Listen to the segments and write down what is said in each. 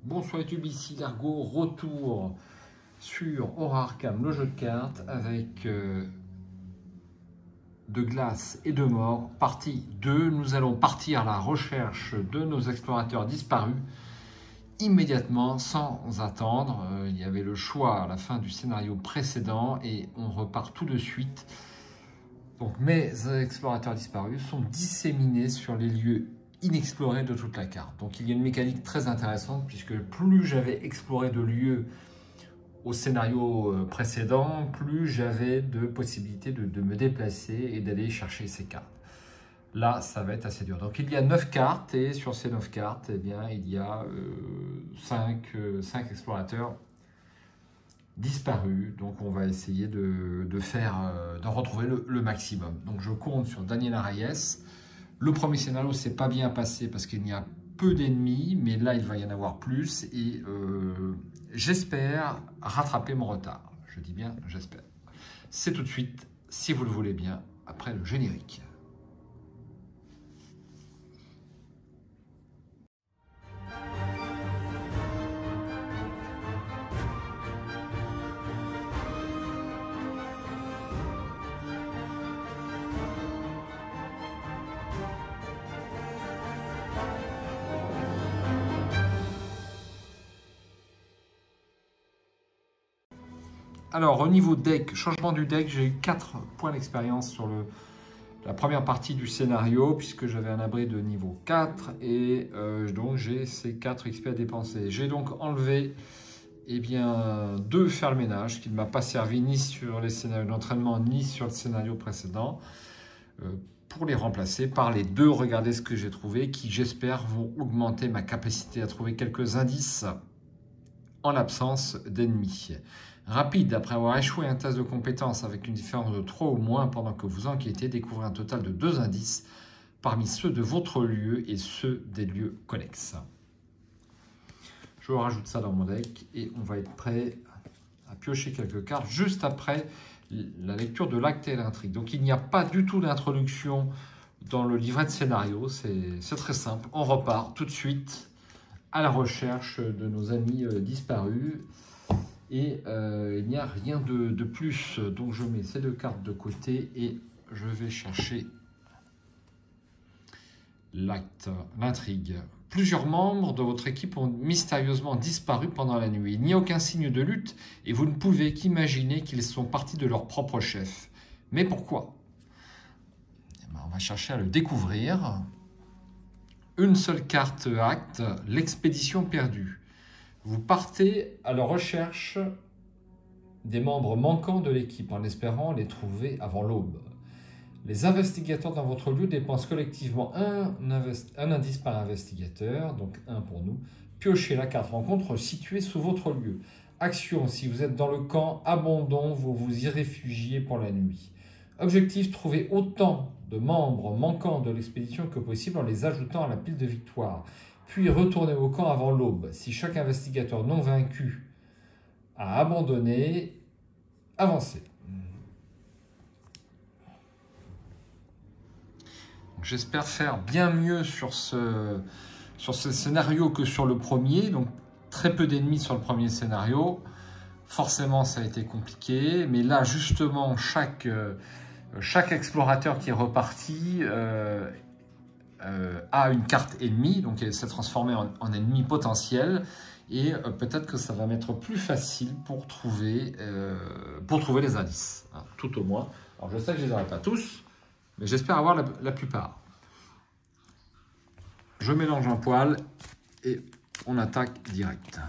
Bonsoir YouTube, ici Largo, retour sur Horror Arkham, le jeu de cartes, avec de glace et de mort, partie 2. Nous allons partir à la recherche de nos explorateurs disparus, immédiatement, sans attendre. Il y avait le choix à la fin du scénario précédent et on repart tout de suite. Donc mes explorateurs disparus sont disséminés sur les lieux inexplorés de toute la carte. Donc il y a une mécanique très intéressante puisque plus j'avais exploré de lieux au scénario précédent, plus j'avais de possibilités de me déplacer et d'aller chercher ces cartes. Là, ça va être assez dur. Donc il y a 9 cartes et sur ces 9 cartes, eh bien, il y a 5 explorateurs disparus. Donc on va essayer d'en retrouver le maximum. Donc je compte sur Daniel Reyes. Le premier scénario s'est pas bien passé parce qu'il y a peu d'ennemis, mais là il va y en avoir plus et j'espère rattraper mon retard. Je dis bien j'espère. C'est tout de suite, si vous le voulez bien, après le générique. Alors, au niveau deck, changement du deck, j'ai eu 4 points d'expérience sur la première partie du scénario, puisque j'avais un abri de niveau 4, et donc j'ai ces 4 XP à dépenser. J'ai donc enlevé 2 faire le ménage, qui ne m'a pas servi ni sur les scénarios d'entraînement, ni sur le scénario précédent, pour les remplacer par les 2, regardez ce que j'ai trouvé, qui j'espère vont augmenter ma capacité à trouver quelques indices en l'absence d'ennemis. Rapide, après avoir échoué un test de compétence avec une différence de 3 ou moins pendant que vous enquêtez, découvrez un total de 2 indices parmi ceux de votre lieu et ceux des lieux connexes. Je rajoute ça dans mon deck et on va être prêt à piocher quelques cartes juste après la lecture de l'acte et l'intrigue. Donc il n'y a pas du tout d'introduction dans le livret de scénario, c'est très simple. On repart tout de suite à la recherche de nos amis disparus. Et il n'y a rien de plus. Donc je mets ces 2 cartes de côté et je vais chercher l'acte, l'intrigue. Plusieurs membres de votre équipe ont mystérieusement disparu pendant la nuit. Il n'y a aucun signe de lutte et vous ne pouvez qu'imaginer qu'ils sont partis de leur propre chef. Mais pourquoi? On va chercher à le découvrir. Une seule carte acte, l'expédition perdue. Vous partez à la recherche des membres manquants de l'équipe en espérant les trouver avant l'aube. Les investigateurs dans votre lieu dépensent collectivement un indice par investigateur, donc 1 pour nous. Piochez la carte rencontre située sous votre lieu. Action, si vous êtes dans le camp abandon, vous vous y réfugiez pour la nuit. Objectif, trouver autant de membres manquants de l'expédition que possible en les ajoutant à la pile de victoire. Puis retournez au camp avant l'aube. Si chaque investigateur non vaincu a abandonné, avancez. J'espère faire bien mieux sur ce scénario que sur le premier. Donc très peu d'ennemis sur le premier scénario. Forcément, ça a été compliqué. Mais là, justement, chaque explorateur qui est reparti a une carte ennemie, donc elle s'est transformée en ennemi potentiel, et peut-être que ça va m'être plus facile pour trouver les indices, hein, tout au moins. Alors je sais que je ne les aurai pas tous, mais j'espère avoir la plupart. Je mélange un poil et on attaque direct.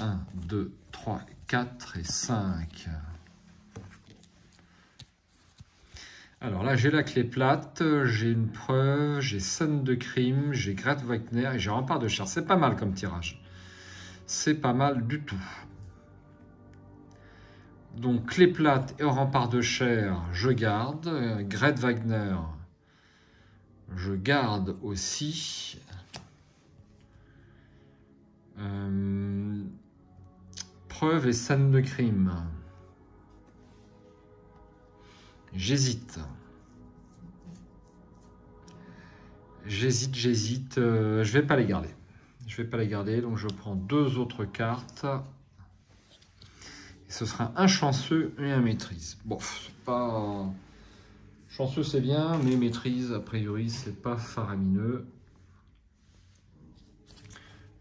1, 2, 3, 4 et 5. Alors là, j'ai la clé plate, j'ai une preuve, j'ai scène de crime, j'ai Grete Wagner et j'ai rempart de chair. C'est pas mal comme tirage. C'est pas mal du tout. Donc, clé plate et rempart de chair, je garde. Grete Wagner, je garde aussi. Preuve et scène de crime. J'hésite. J'hésite. Je vais pas les garder. Je vais pas les garder, donc je prends 2 autres cartes. Et ce sera un chanceux et un maîtrise. Bon, c'est pas... Chanceux c'est bien, mais maîtrise, a priori, c'est pas faramineux.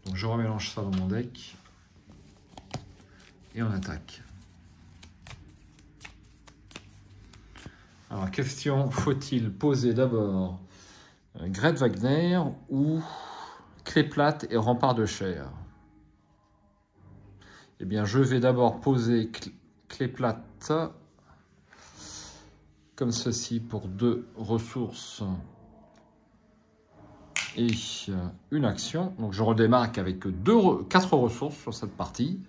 Donc je remélange ça dans mon deck. Et on attaque. Alors, question, faut-il poser d'abord Gret Wagner ou Clé plate et rempart de chair? Eh bien, je vais d'abord poser Clé plate comme ceci pour 2 ressources et une action. Donc, je redémarque avec 4 ressources sur cette partie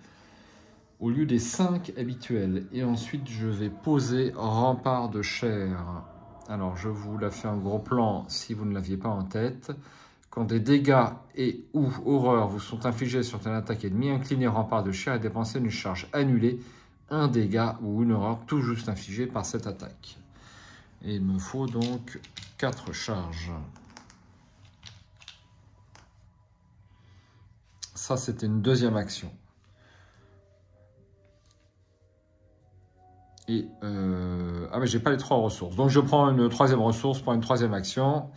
au lieu des 5 habituels. Et ensuite, je vais poser rempart de chair. Alors, je vous la fais un gros plan si vous ne l'aviez pas en tête. Quand des dégâts et ou horreurs vous sont infligés sur une attaque ennemie, inclinez rempart de chair et dépensez une charge annulée, un dégât ou une horreur tout juste infligée par cette attaque. Et il me faut donc 4 charges. Ça, c'était une deuxième action. Et ah mais j'ai pas les 3 ressources. Donc je prends une 3e ressource pour une 3e action.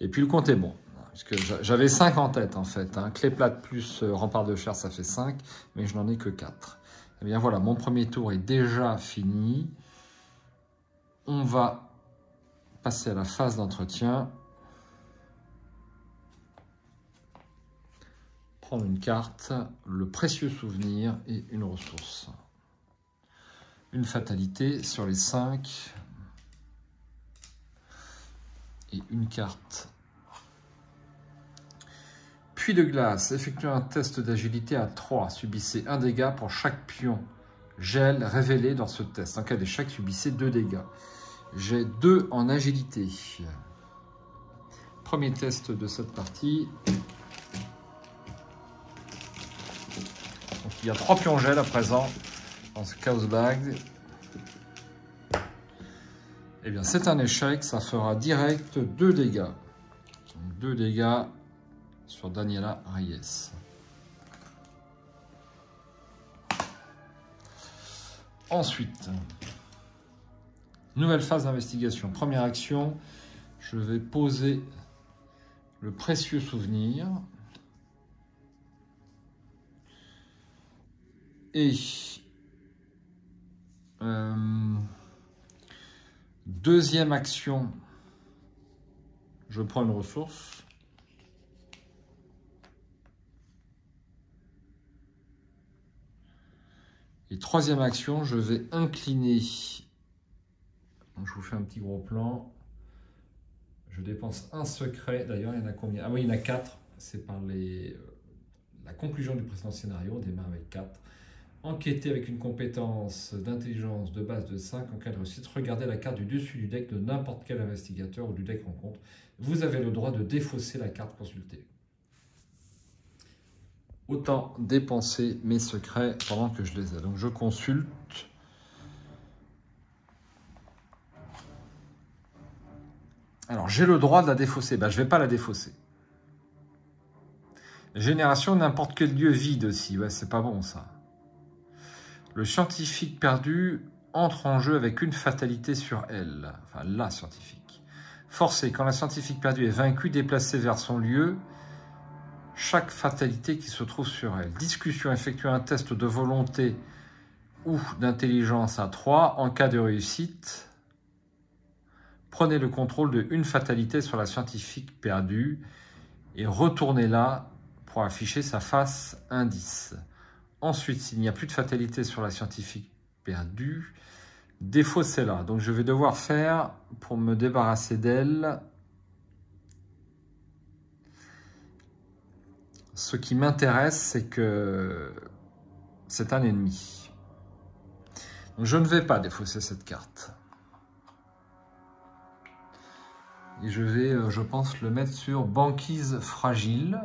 Et puis le compte est bon. Parce que j'avais 5 en tête en fait. Hein. Clé plate plus rempart de chair, ça fait 5. Mais je n'en ai que 4. Et bien voilà, mon premier tour est déjà fini. On va passer à la phase d'entretien. Prendre une carte, le précieux souvenir et une ressource. Une fatalité sur les 5 et une carte. Puits de glace, effectuez un test d'agilité à 3. Subissez 1 dégât pour chaque pion gel révélé dans ce test. En cas d'échec, subissez 2 dégâts. J'ai 2 en agilité. Premier test de cette partie. Donc il y a 3 pions gel à présent. Dans ce Chaos Bag. Eh bien, c'est un échec, ça fera direct 2 dégâts. Donc 2 dégâts sur Daniela Reyes. Ensuite, nouvelle phase d'investigation. Première action, je vais poser le précieux souvenir. Et deuxième action, je prends une ressource. Et troisième action, je vais incliner. Donc, je vous fais un petit gros plan. Je dépense un secret. D'ailleurs, il y en a combien? Ah oui, il y en a 4. C'est par la conclusion du précédent scénario. On démarre avec 4. Enquêter avec une compétence d'intelligence de base de 5 en cas de réussite. Regardez la carte du dessus du deck de n'importe quel investigateur ou du deck rencontre. Vous avez le droit de défausser la carte consultée. Autant dépenser mes secrets pendant que je les ai. Donc je consulte. Alors j'ai le droit de la défausser. Ben, je ne vais pas la défausser. Génération n'importe quel lieu vide aussi. Ouais, c'est pas bon ça. Le scientifique perdu entre en jeu avec une fatalité sur elle. Enfin, la scientifique. Forcé, quand la scientifique perdue est vaincue, déplacée vers son lieu, chaque fatalité qui se trouve sur elle. Discussion, effectuer un test de volonté ou d'intelligence à 3. En cas de réussite, prenez le contrôle de une fatalité sur la scientifique perdue et retournez-la pour afficher sa face indice. Ensuite, s'il n'y a plus de fatalité sur la scientifique perdue, défaussez-la. Donc je vais devoir faire, pour me débarrasser d'elle, ce qui m'intéresse, c'est que c'est un ennemi. Donc je ne vais pas défausser cette carte. Et je vais, je pense, le mettre sur banquise fragile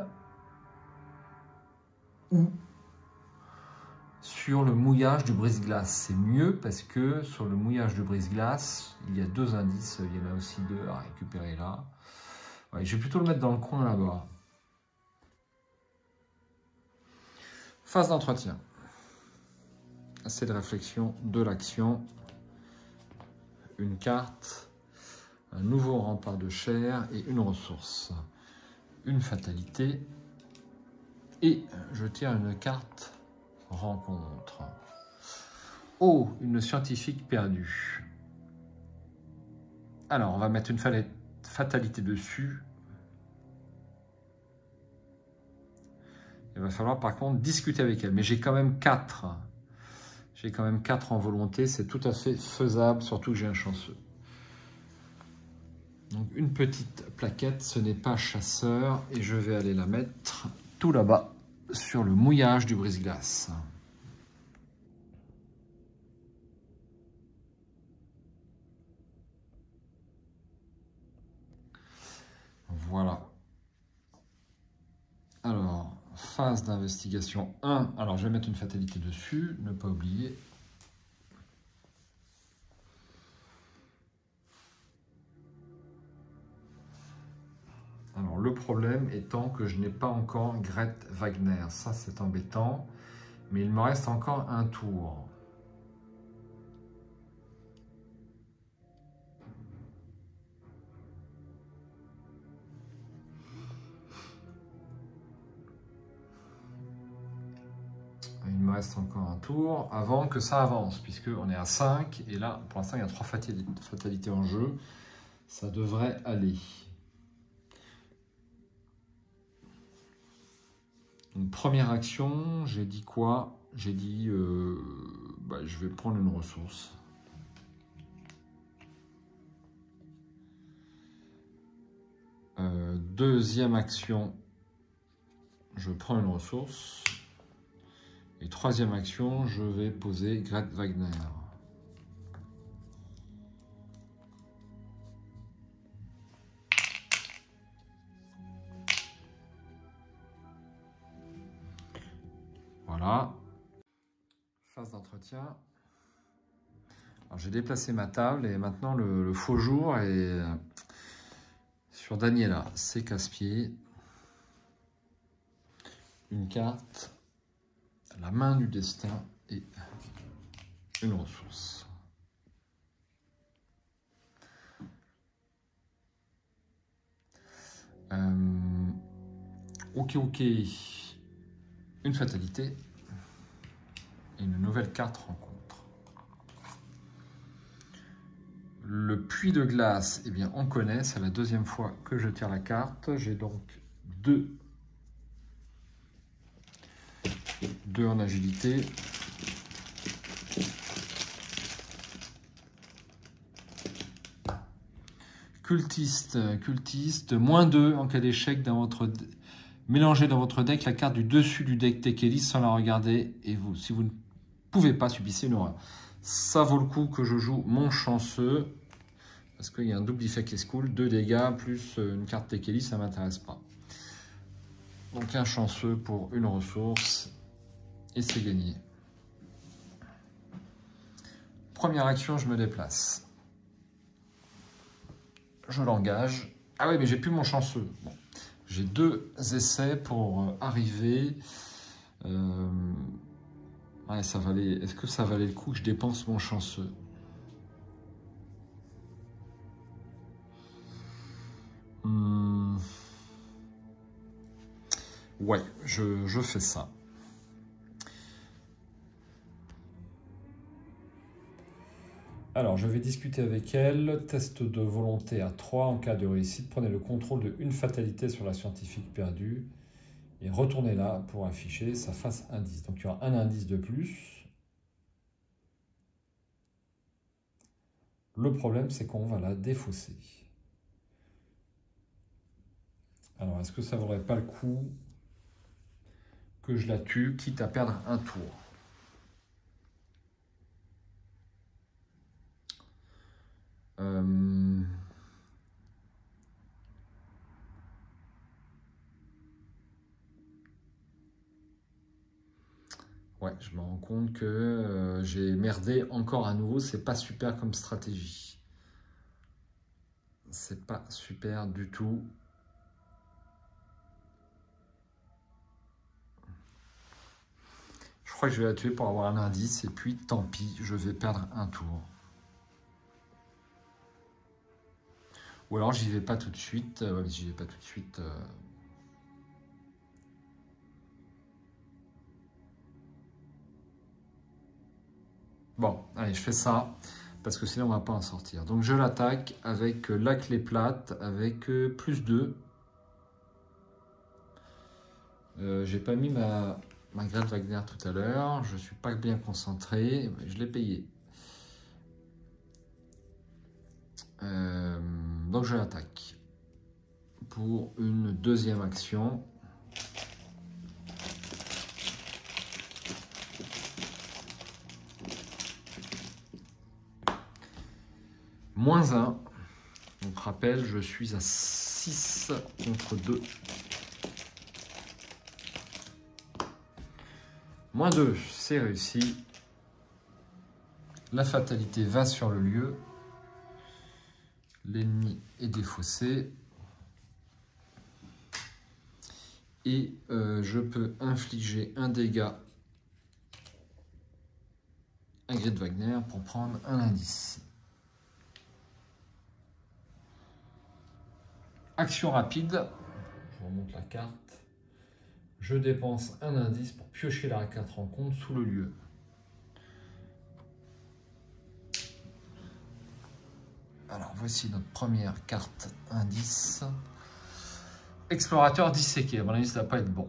ou sur le mouillage du brise-glace. C'est mieux parce que sur le mouillage du brise-glace, il y a 2 indices. Il y en a aussi 2 à récupérer là. Ouais, je vais plutôt le mettre dans le coin là-bas. Phase d'entretien. Assez de réflexion, de l'action. Une carte, un nouveau rempart de chair et une ressource. Une fatalité. Et je tire une carte rencontre. Oh, une scientifique perdue. Alors, on va mettre une fatalité dessus. Il va falloir par contre discuter avec elle. Mais j'ai quand même 4. J'ai quand même 4 en volonté. C'est tout à fait faisable, surtout que j'ai un chanceux. Donc une petite plaquette, ce n'est pas chasseur. Et je vais aller la mettre tout là-bas, sur le mouillage du brise-glace. Voilà. Alors, phase d'investigation 1. Alors, je vais mettre une fatalité dessus, ne pas oublier. Alors, le problème étant que je n'ai pas encore Grete Wagner. Ça, c'est embêtant. Mais il me reste encore un tour. Il me reste encore un tour avant que ça avance, puisqu'on est à 5. Et là, pour l'instant, il y a 3 fatalités en jeu. Ça devrait aller. Donc, première action, j'ai dit quoi? J'ai dit, je vais prendre une ressource. Deuxième action, je prends une ressource. Et troisième action, je vais poser Grete Wagner. Voilà. Phase d'entretien. Alors j'ai déplacé ma table et maintenant le faux jour est sur Daniela. C'est casse-pied. Une carte. La main du destin et une ressource. Ok. Une fatalité. Et une nouvelle carte rencontre. Le puits de glace, eh bien on connaît, c'est la deuxième fois que je tire la carte. J'ai donc 2 en agilité. Cultiste, -2 en cas d'échec dans votre... Mélangez dans votre deck la carte du dessus du deck Tekeli sans la regarder. Et vous, si vous ne pouvez pas, subissez une horreur. Ça vaut le coup que je joue mon chanceux. Parce qu'il y a un double effet qui se coule. 2 dégâts plus une carte Tekeli, ça ne m'intéresse pas. Donc un chanceux pour une ressource. Et c'est gagné. Première action, je me déplace. Je l'engage. Ah oui, mais j'ai plus mon chanceux. Bon. J'ai 2 essais pour arriver. Ouais, ça valait. Est-ce que ça valait le coup que je dépense mon chanceux? Ouais, je fais ça. Alors, je vais discuter avec elle. Test de volonté à 3. En cas de réussite, prenez le contrôle de une fatalité sur la scientifique perdue et retournez-la pour afficher sa face indice. Donc, il y aura un indice de plus. Le problème, c'est qu'on va la défausser. Alors, est-ce que ça ne vaudrait pas le coup que je la tue, quitte à perdre un tour? Ouais, je me rends compte que j'ai merdé encore à nouveau. C'est pas super comme stratégie. C'est pas super du tout. crois que je vais la tuer pour avoir un indice, et puis tant pis, je vais perdre un tour. Ou alors j'y vais pas tout de suite. Ouais, j'y vais pas tout de suite. Bon, allez, je fais ça, parce que sinon on va pas en sortir. Donc je l'attaque avec la clé plate, avec plus 2. J'ai pas mis ma Grete Wagner tout à l'heure, je suis pas bien concentré, mais je l'ai payé. Donc je l'attaque pour une deuxième action. Moins 1. Donc rappel, je suis à 6 contre 2. Moins 2, c'est réussi. La fatalité va sur le lieu. L'ennemi est défaussé. Et je peux infliger un dégât à Grete Wagner pour prendre un indice. Action rapide. Je remonte la carte. Je dépense un indice pour piocher la carte rencontre sous le lieu. Alors voici notre première carte indice. Explorateur disséqué. À mon avis, ça ne va pas être bon.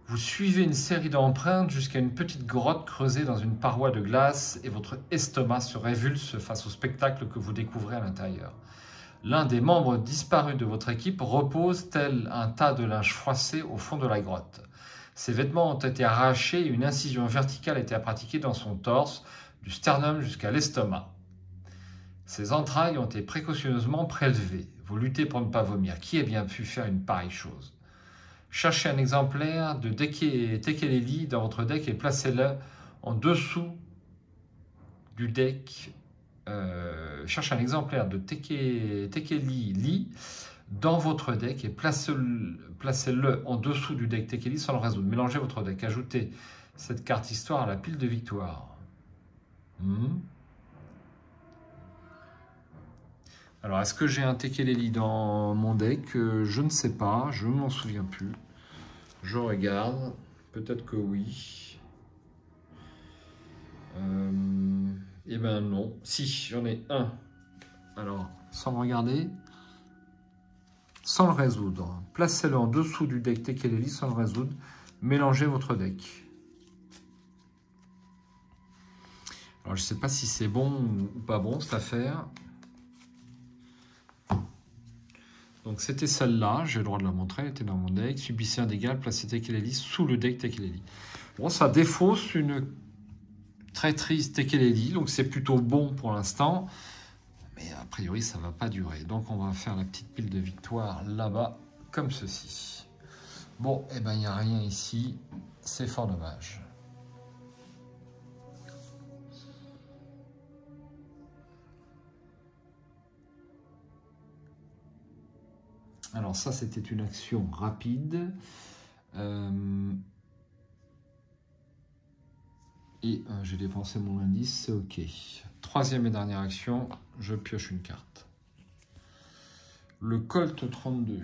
Vous suivez une série d'empreintes jusqu'à une petite grotte creusée dans une paroi de glace et votre estomac se révulse face au spectacle que vous découvrez à l'intérieur. L'un des membres disparus de votre équipe repose tel un tas de linge froissé au fond de la grotte. Ses vêtements ont été arrachés et une incision verticale a été pratiquée dans son torse, du sternum jusqu'à l'estomac. Ses entrailles ont été précautionneusement prélevées. Vous luttez pour ne pas vomir. Qui a bien pu faire une pareille chose? Cherchez un exemplaire de Tekeleli dans votre deck et placez-le en dessous du deck. Cherchez un exemplaire de Tekeleli dans votre deck et placez-le en dessous du deck Tekeli sans le résoudre. Mélangez votre deck. Ajoutez cette carte histoire à la pile de victoire. Alors, est-ce que j'ai un Tekeleli dans mon deck? Je ne sais pas, je ne m'en souviens plus. Je regarde, peut-être que oui. Eh ben non. Si, j'en ai un. Alors, sans me regarder, sans le résoudre. Placez-le en dessous du deck Tekeleli sans le résoudre. Mélangez votre deck. Alors, je ne sais pas si c'est bon ou pas bon cette affaire. Donc c'était celle-là, j'ai le droit de la montrer, elle était dans mon deck. Subissez un dégât, placez Tekeleli sous le deck Tekeleli. Bon, ça défausse une très triste Tekeleli, donc c'est plutôt bon pour l'instant. Mais a priori, ça ne va pas durer. Donc on va faire la petite pile de victoire là-bas, comme ceci. Bon, eh ben il n'y a rien ici, c'est fort dommage. Alors ça, c'était une action rapide. J'ai dépensé mon indice, c'est OK. Troisième et dernière action, je pioche une carte. Le Colt 32.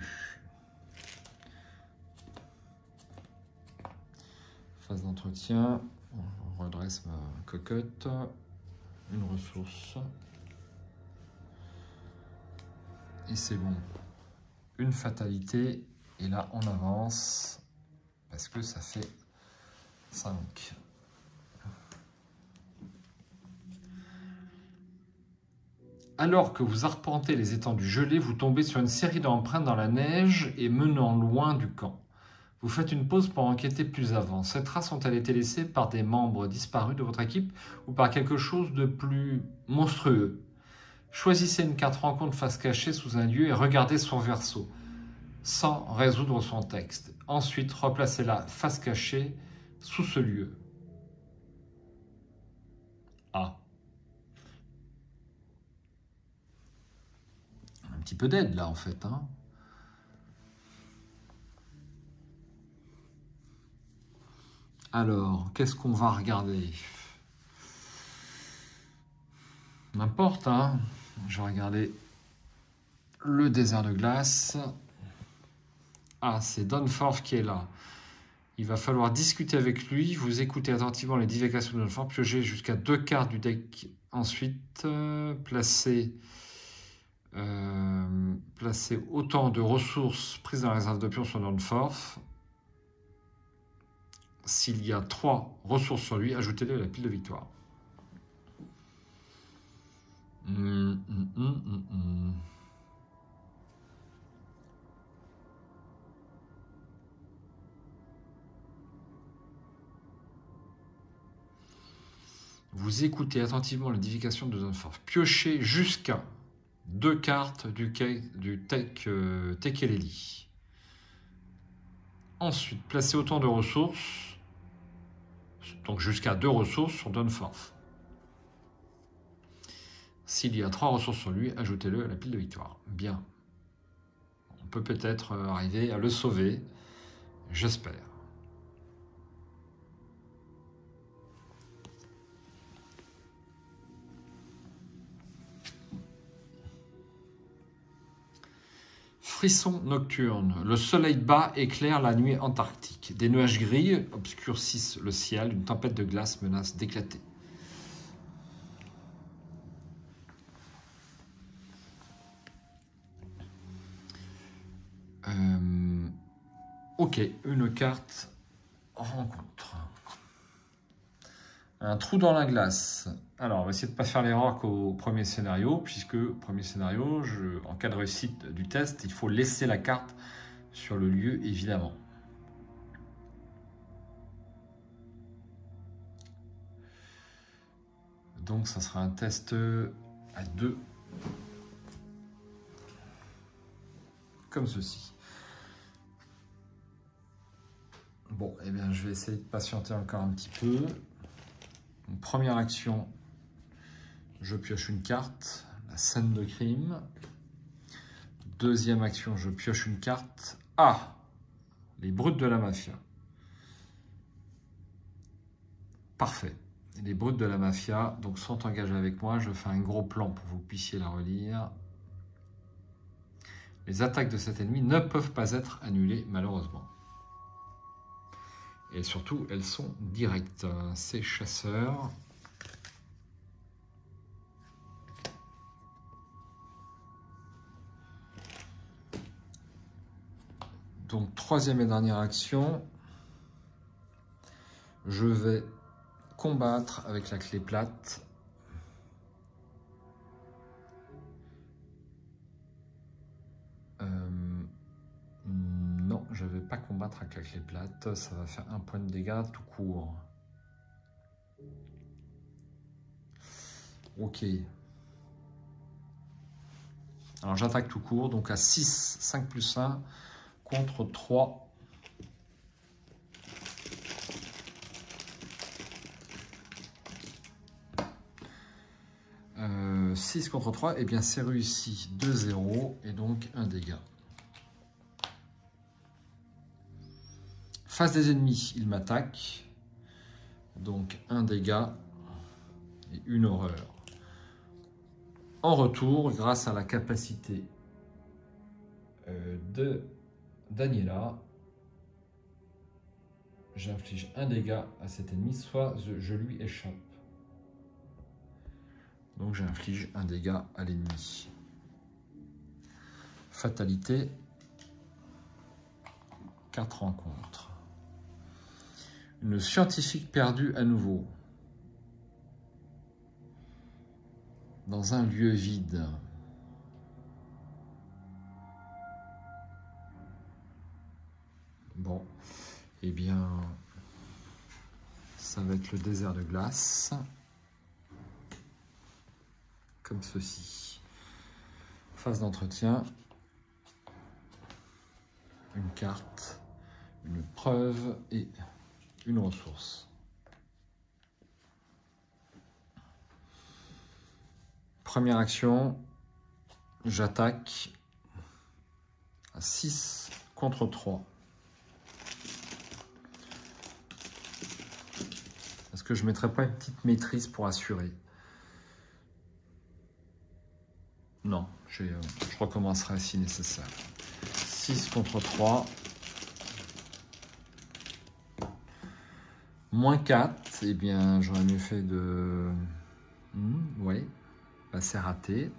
Phase d'entretien. On redresse ma cocotte. Une ressource. Et c'est bon. Une fatalité, et là on avance, parce que ça fait 5. Alors que vous arpentez les étendues gelées, vous tombez sur une série d'empreintes dans la neige et menant loin du camp. Vous faites une pause pour enquêter plus avant. Ces traces ont-elles été laissées par des membres disparus de votre équipe ou par quelque chose de plus monstrueux? Choisissez une carte rencontre face cachée sous un lieu et regardez son verso, sans résoudre son texte. Ensuite, replacez-la face cachée sous ce lieu. Ah. Un petit peu d'aide là en fait. Hein. Alors, qu'est-ce qu'on va regarder? N'importe, hein. Je vais regarder le désert de glace. Ah, c'est Dunforth qui est là. Il va falloir discuter avec lui. Vous écoutez attentivement les divagations de Dunforth. Piocher jusqu'à 2 cartes du deck. Ensuite, placer autant de ressources prises dans la réserve de pions sur Dunforth. S'il y a 3 ressources sur lui, ajoutez-les à la pile de victoire. Vous écoutez attentivement les divagations de Dunforth. Piochez jusqu'à 2 cartes du Tekeleli. Ensuite, placez autant de ressources, donc jusqu'à 2 ressources sur Dunforth. S'il y a 3 ressources sur lui, ajoutez-le à la pile de victoire. Bien. On peut peut-être arriver à le sauver, j'espère. Frisson nocturne. Le soleil bas éclaire la nuit antarctique. Des nuages gris obscurcissent le ciel. Une tempête de glace menace d'éclater. Ok, une carte rencontre. Un trou dans la glace. Alors, on va essayer de ne pas faire l'erreur qu'au premier scénario, puisque premier scénario, en cas de réussite du test, il faut laisser la carte sur le lieu, évidemment. Donc, ça sera un test à 2, comme ceci. Bon, eh bien, je vais essayer de patienter encore un petit peu. Donc, première action, je pioche une carte, la scène de crime. Deuxième action, je pioche une carte. Ah, les brutes de la mafia. Parfait. Les brutes de la mafia donc, sont engagées avec moi. Je fais un gros plan pour que vous puissiez la relire. Les attaques de cet ennemi ne peuvent pas être annulées, malheureusement. Et surtout, elles sont directes. Ces chasseurs. Donc, troisième et dernière action. Je vais combattre avec la clé plate. Non, je ne vais pas combattre avec la clé plate. Ça va faire 1 point de dégâts tout court. Ok. Alors j'attaque tout court, donc à 6, 5 plus 1 contre 3. 6 contre 3, et bien c'est réussi 2-0 et donc 1 dégât. Face des ennemis, il m'attaque. Donc 1 dégât et 1 horreur. En retour, grâce à la capacité de Daniela, j'inflige 1 dégât à cet ennemi, soit je lui échappe. Donc j'inflige 1 dégât à l'ennemi. Fatalité, 4 rencontres. Une scientifique perdue à nouveau. Dans un lieu vide. Bon, eh bien, ça va être le désert de glace. Comme ceci. Phase d'entretien. Une carte, une preuve et une ressource. Première action, j'attaque à 6 contre 3. que je ne mettrais pas une petite maîtrise pour assurer? Non, je recommencerai si nécessaire. 6 contre 3. Moins 4, eh bien, j'aurais mieux fait de... oui, bah, c'est raté.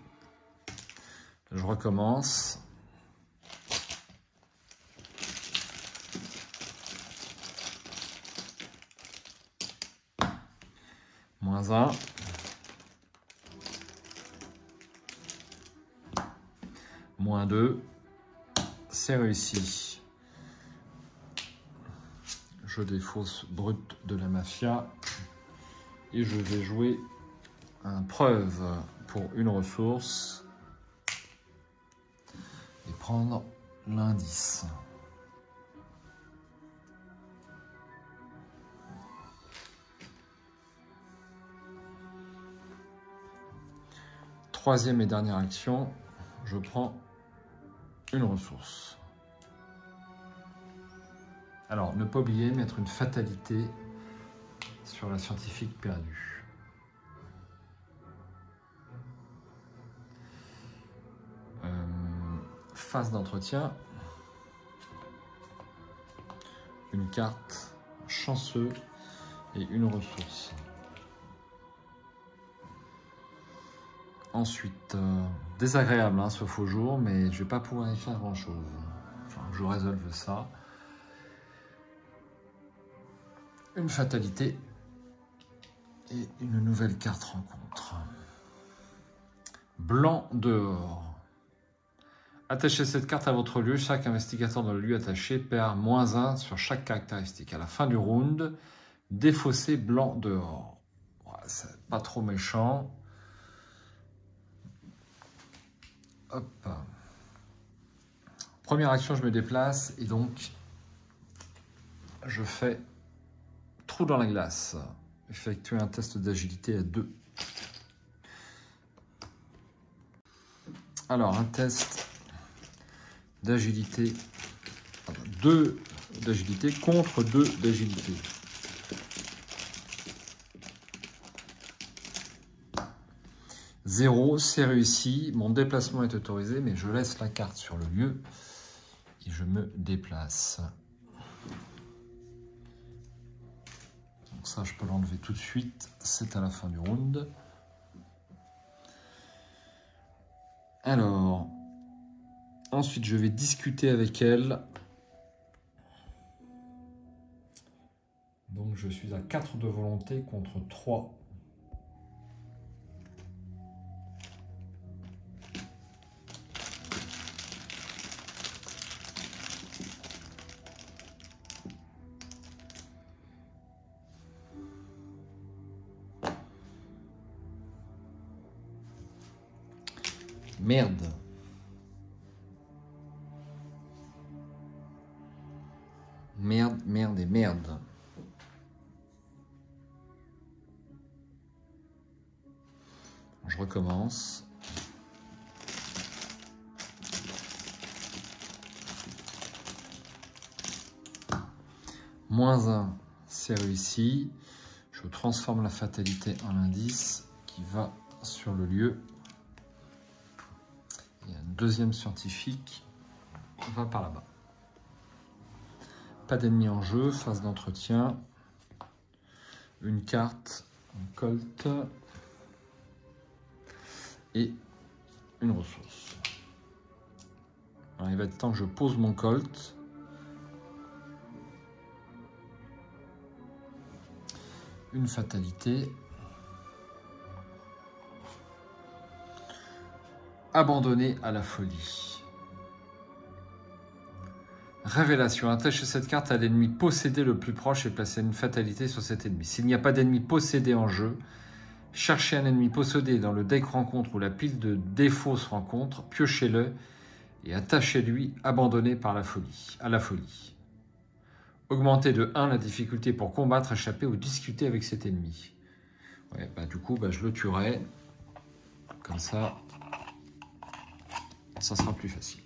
Je recommence. Moins 1. Moins 2. C'est réussi. Jeu des fausses brutes de la mafia. Et je vais jouer un preuve pour une ressource. Et prendre l'indice. Troisième et dernière action, je prends une ressource. Alors, ne pas oublier, mettre une fatalité sur la scientifique perdue. Phase d'entretien. Une carte, chanceux et une ressource. Ensuite, désagréable hein, ce faux jour, mais je vais pas pouvoir y faire grand chose. Enfin, je résolve ça. Une fatalité et une nouvelle carte rencontre. Blanc dehors. Attachez cette carte à votre lieu. Chaque investigateur dans le lieu attaché perd -1 sur chaque caractéristique. À la fin du round, défaussez blanc dehors. Ouais, c'est pas trop méchant. Hop. Première action, je me déplace et donc je fais trou dans la glace. Effectuer un test d'agilité à 2. Alors, un test d'agilité, 2 d'agilité contre 2 d'agilité. Zéro, c'est réussi. Mon déplacement est autorisé, mais je laisse la carte sur le lieu et je me déplace. Donc ça, je peux l'enlever tout de suite. C'est à la fin du round. Alors, ensuite, je vais discuter avec elle. Donc, je suis à 4 de volonté contre 3. Merde. Merde, merde et merde. Je recommence. -1, c'est réussi. Je transforme la fatalité en indice qui va sur le lieu. Et un deuxième scientifique va par là-bas. Pas d'ennemis en jeu, phase d'entretien. Une carte, un colt et une ressource. Alors, il va être temps que je pose mon colt. Une fatalité. Abandonné à la folie. Révélation. Attachez cette carte à l'ennemi possédé le plus proche et placez une fatalité sur cet ennemi. S'il n'y a pas d'ennemi possédé en jeu, cherchez un ennemi possédé dans le deck rencontre ou la pile de défauts rencontre, piochez-le et attachez-lui abandonné par la folie, à la folie. Augmentez de 1 la difficulté pour combattre, échapper ou discuter avec cet ennemi. Ouais, bah, du coup, bah, je le tuerai. Comme ça, ça sera plus facile.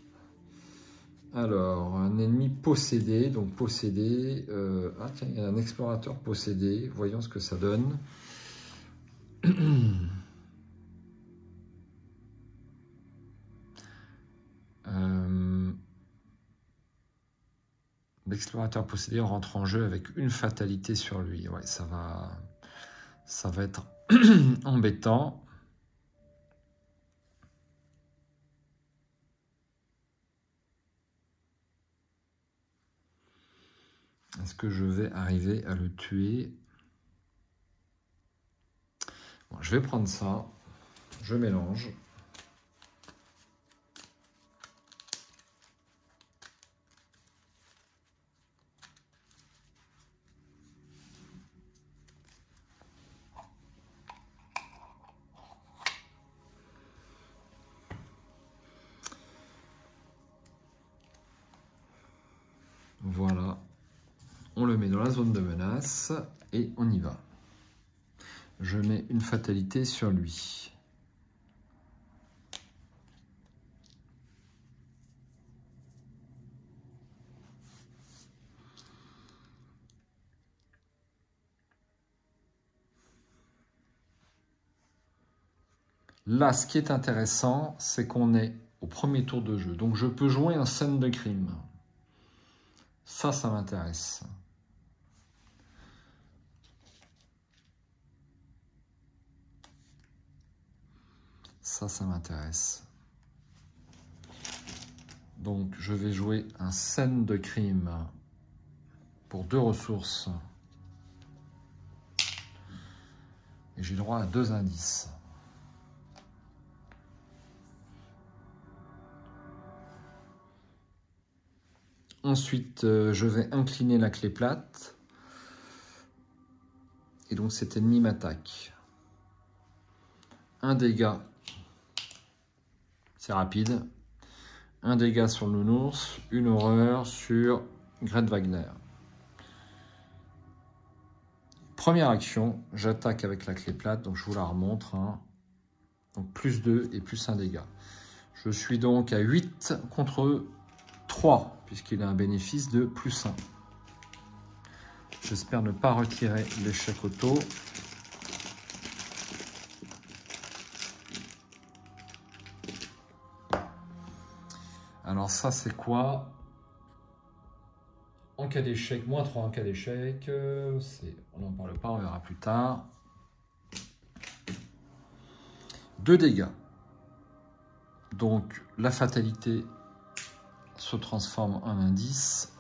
Alors, un ennemi possédé. Donc, possédé. Ah, tiens, il y a un explorateur possédé. Voyons ce que ça donne. L'explorateur possédé rentre en jeu avec une fatalité sur lui. Ouais, ça va être embêtant. Est-ce que je vais arriver à le tuer? Bon, je vais prendre ça. Je mélange. Voilà. On le met dans la zone de menace et on y va. Je mets une fatalité sur lui. Là, ce qui est intéressant, c'est qu'on est au premier tour de jeu. Donc, je peux jouer en scène de crime. Ça m'intéresse. Ça m'intéresse. Donc, je vais jouer un scène de crime pour 2 ressources. Et j'ai droit à 2 indices. Ensuite, je vais incliner la clé plate. Et donc, cet ennemi m'attaque. Un dégât. C'est rapide. Un dégât sur le nounours. Une horreur sur Grete Wagner. Première action, j'attaque avec la clé plate. Donc, je vous la remontre. Hein. Donc, plus 2 et plus 1 dégât. Je suis donc à 8 contre 3, puisqu'il a un bénéfice de plus 1. J'espère ne pas retirer l'échec auto. Alors ça, c'est quoi? En cas d'échec, moins 3 en cas d'échec. On n'en parle pas, on verra plus tard. 2 dégâts. Donc la fatalité se transforme en indice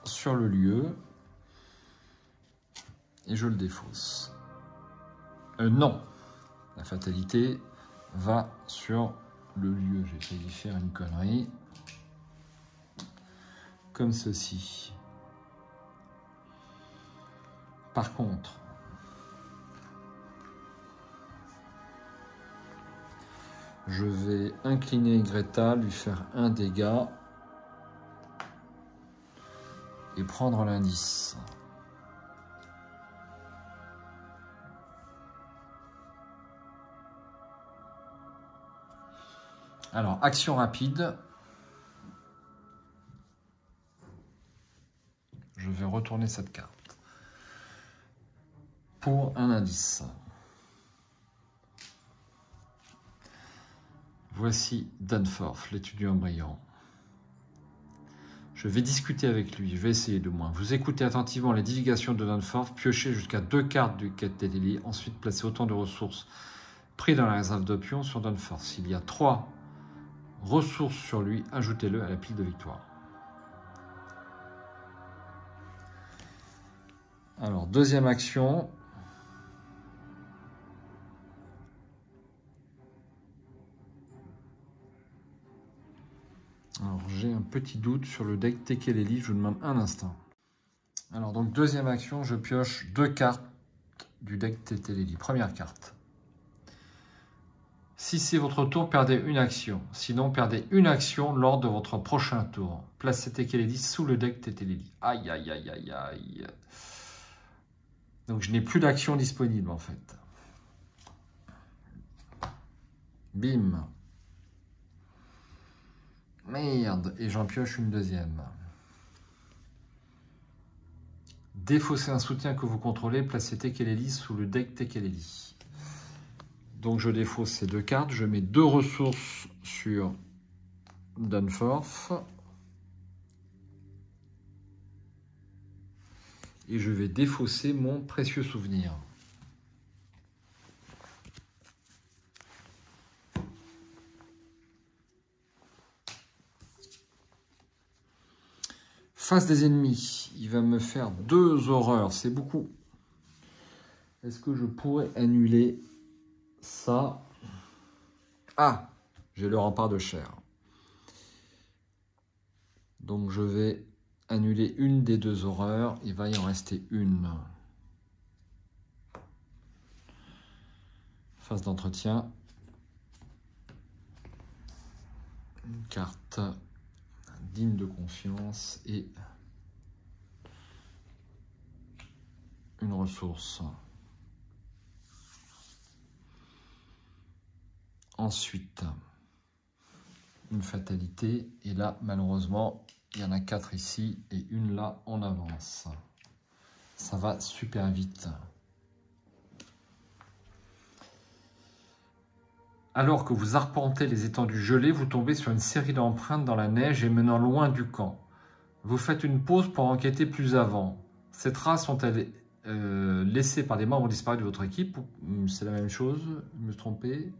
sur le lieu. Et je le défausse. Non. La fatalité va sur le lieu. J'ai failli faire une connerie. Comme ceci. Par contre, je vais incliner Greta, lui faire un dégât et prendre l'indice. Alors, action rapide. Je vais retourner cette carte pour un indice. Voici Danforth, l'étudiant brillant. Je vais discuter avec lui, je vais essayer de moins. Vous écoutez attentivement les divagations de Danforth, piochez jusqu'à 2 cartes du quête Teleli, ensuite placez autant de ressources prises dans la réserve d'options sur Danforth. S'il y a 3 ressources sur lui, ajoutez-le à la pile de victoire. Alors, deuxième action. Alors, j'ai un petit doute sur le deck Tekeleli, je vous demande un instant. Alors, donc, deuxième action, je pioche 2 cartes du deck Tekeleli. Première carte. Si c'est votre tour, perdez une action. Sinon, perdez une action lors de votre prochain tour. Placez Tekeleli sous le deck Tekeleli. Aïe, aïe, aïe, aïe, aïe. Donc, je n'ai plus d'action disponible, en fait. Bim. Merde, et j'en pioche une deuxième. Défausser un soutien que vous contrôlez, placez Tekeleli sous le deck Tekeleli. Donc je défausse ces deux cartes, je mets 2 ressources sur Dunforth. Et je vais défausser mon précieux souvenir. Face des ennemis, il va me faire 2 horreurs, c'est beaucoup. Est-ce que je pourrais annuler ça? Ah, j'ai le rempart de chair. Donc je vais annuler une des 2 horreurs, il va y en rester une. Phase d'entretien. Une carte digne de confiance et une ressource. Ensuite, une fatalité. Et là, malheureusement, il y en a 4 ici et une là en avance. Ça va super vite. Alors que vous arpentez les étendues gelées, vous tombez sur une série d'empreintes dans la neige et menant loin du camp. Vous faites une pause pour enquêter plus avant. Ces traces sont-elles laissées par des membres disparus de votre équipe? C'est la même chose, me suis trompé.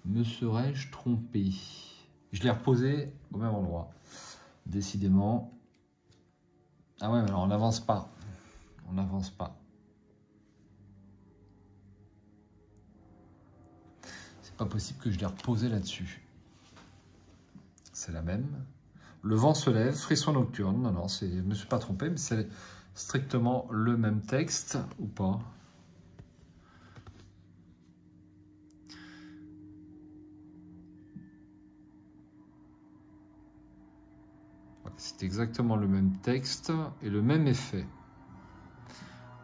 Me serais-je trompé? Je l'ai reposé au même endroit. Décidément. Ah ouais, mais alors on n'avance pas. On n'avance pas. C'est pas possible que je l'ai reposé là-dessus. C'est la même. Le vent se lève, frisson nocturne. Non, non, je ne me suis pas trompé, mais c'est strictement le même texte, ou pas? C'est exactement le même texte et le même effet.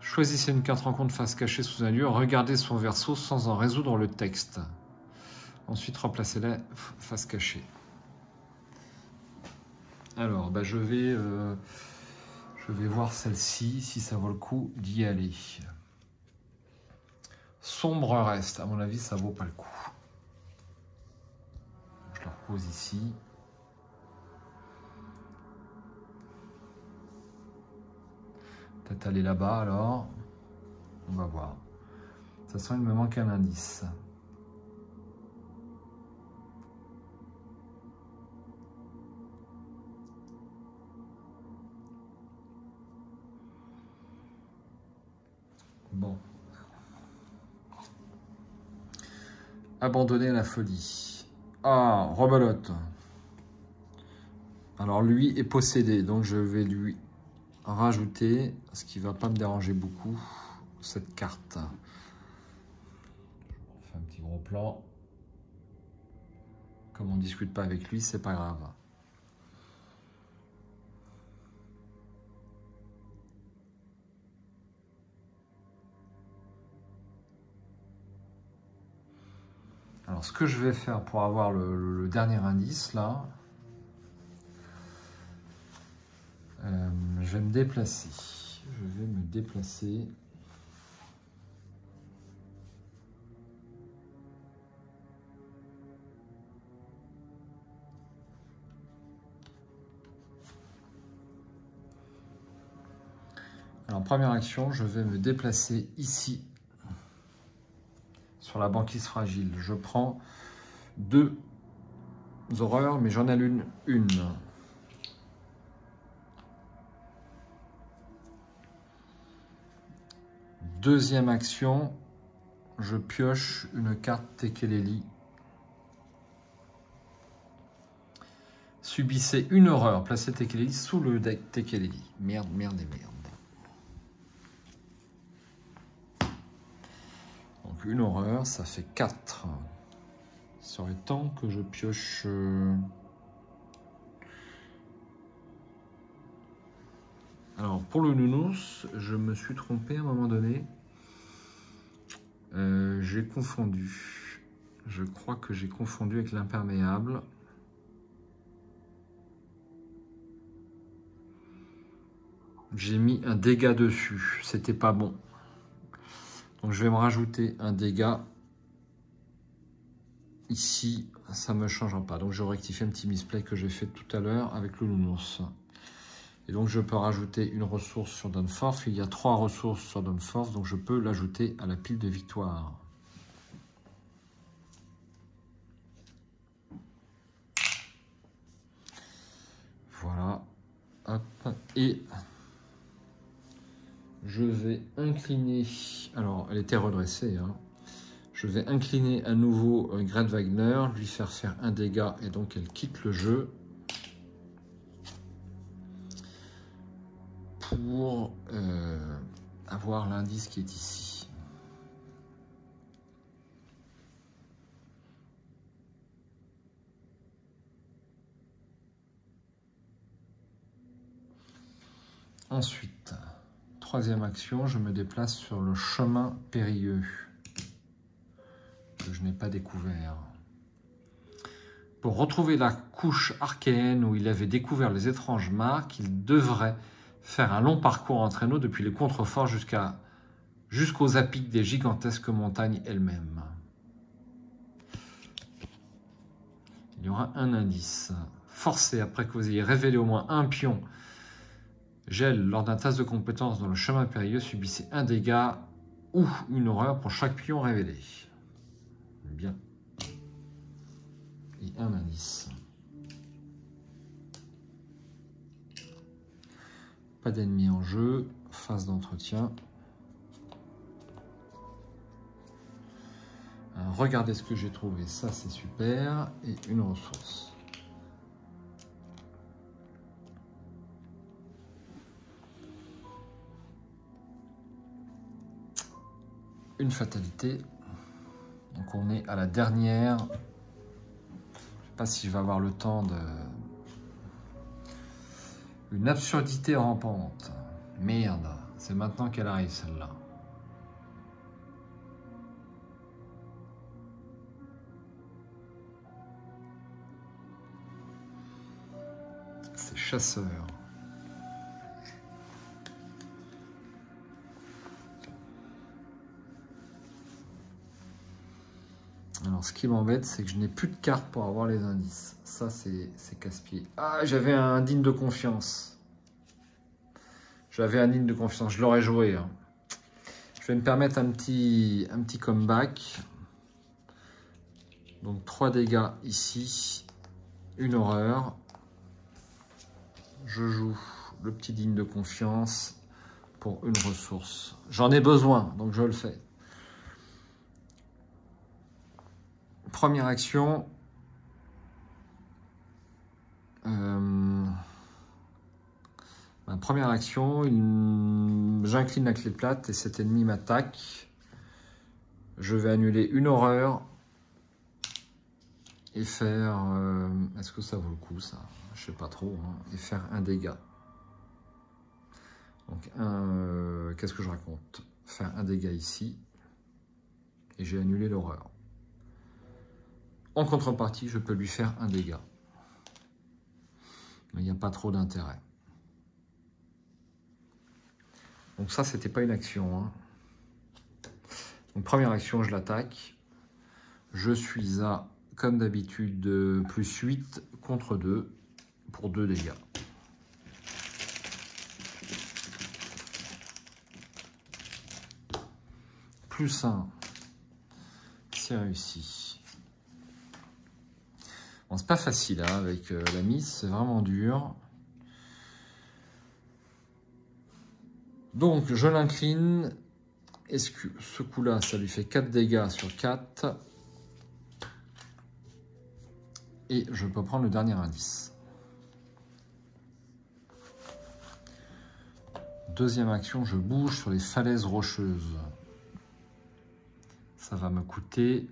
Choisissez une carte rencontre face cachée sous un lieu, regardez son verso sans en résoudre le texte. Ensuite, remplacez-la face cachée. Alors, bah, je vais voir celle-ci, si ça vaut le coup d'y aller. Sombre reste, à mon avis, ça vaut pas le coup. Je la repose ici. Peut-être aller là-bas alors. On va voir. De toute façon, il me manque un indice. Bon. Abandonner la folie. Ah, rebelote. Alors lui est possédé, donc je vais lui rajouter, ce qui ne va pas me déranger beaucoup, cette carte. On fait un petit gros plan. Comme on ne discute pas avec lui, c'est pas grave. Alors, ce que je vais faire pour avoir le dernier indice, là, je vais me déplacer. Je vais me déplacer. Alors, première action, je vais me déplacer ici, sur la banquise fragile. Je prends 2 horreurs, mais j'en allume une. Deuxième action, je pioche une carte Tekeleli. Subissez une horreur, placez Tekeleli sous le deck Tekeleli. Merde, merde et merde. Donc une horreur, ça fait 4. Il serait temps que je pioche... Alors pour le nounours, je me suis trompé à un moment donné. J'ai confondu. Je crois que j'ai confondu avec l'imperméable. J'ai mis un dégât dessus. C'était pas bon. Donc je vais me rajouter un dégât. Ici, ça ne me changera pas. Donc je rectifie un petit misplay que j'ai fait tout à l'heure avec le nounours. Et donc je peux rajouter une ressource sur Dawnforth. Il y a 3 ressources sur Dawnforth, donc je peux l'ajouter à la pile de victoire. Voilà. Hop. Et je vais incliner. Alors, elle était redressée. Hein. Je vais incliner à nouveau Gret Wagner, lui faire un dégât et donc elle quitte le jeu. Pour avoir l'indice qui est ici. Ensuite, troisième action, je me déplace sur le chemin périlleux que je n'ai pas découvert. Pour retrouver la couche archéenne où il avait découvert les étranges marques, il devrait faire un long parcours en traîneau depuis les contreforts jusqu'aux apics des gigantesques montagnes elles-mêmes. Il y aura un indice. Forcé après que vous ayez révélé au moins un pion gel lors d'un test de compétence dans le chemin périlleux, subissez un dégât ou une horreur pour chaque pion révélé. Bien. Et un indice. Pas d'ennemis en jeu. Phase d'entretien. Regardez ce que j'ai trouvé. Ça, c'est super. Et une ressource. Une fatalité. Donc on est à la dernière. Je ne sais pas si je vais avoir le temps de... Une absurdité rampante. Merde, c'est maintenant qu'elle arrive celle-là. C'est chasseur. Alors, ce qui m'embête, c'est que je n'ai plus de cartes pour avoir les indices. Ça, c'est casse-pied. Ah, j'avais un digne de confiance. J'avais un digne de confiance. Je l'aurais joué. Hein. Je vais me permettre un petit comeback. Donc, 3 dégâts ici. Une horreur. Je joue le petit digne de confiance pour une ressource. J'en ai besoin, donc je le fais. Première action, ma première action, j'incline la clé plate et cet ennemi m'attaque. Je vais annuler une horreur et faire... Est-ce que ça vaut le coup ça? Je sais pas trop. Hein, et faire un dégât. Donc qu'est-ce que je raconte? Faire un dégât ici et j'ai annulé l'horreur. En contrepartie, je peux lui faire un dégât. Mais il n'y a pas trop d'intérêt. Donc ça, c'était pas une action. Hein. Donc première action, je l'attaque. Je suis à, comme d'habitude, plus 8 contre 2 pour 2 dégâts. Plus 1. C'est réussi. Bon, c'est pas facile hein, avec la mise, c'est vraiment dur. Donc je l'incline. Est-ce que ce coup-là, ça lui fait 4 dégâts sur 4. Et je peux prendre le dernier indice. Deuxième action, je bouge sur les falaises rocheuses. Ça va me coûter...